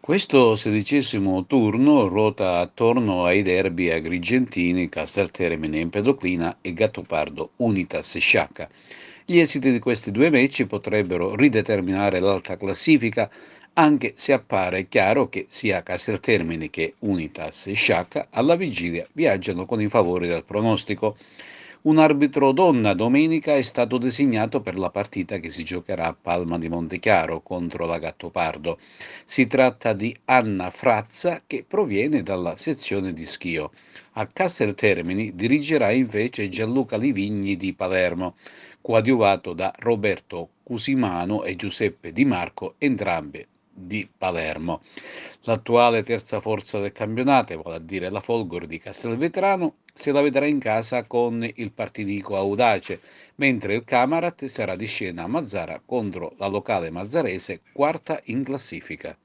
Questo sedicesimo turno ruota attorno ai derby agrigentini, Casteltermine Empedoclina e Gattopardo Unitas Sciacca. Gli esiti di questi due match potrebbero rideterminare l'alta classifica, anche se appare chiaro che sia Casteltermine che Unitas Sciacca alla vigilia viaggiano con i favori del pronostico. Un arbitro donna domenica è stato designato per la partita che si giocherà a Palma di Montechiaro contro la Gattopardo. Si tratta di Anna Frazza che proviene dalla sezione di Schio. A Casteltermini dirigerà invece Gianluca Livigni di Palermo, coadiuvato da Roberto Cusimano e Giuseppe Di Marco, entrambi di Palermo. L'attuale terza forza del campionato, vale a dire la Folgore di Castelvetrano, se la vedrà in casa con il partitico Audace, mentre il Camarat sarà di scena a Mazzara contro la locale mazzarese, quarta in classifica.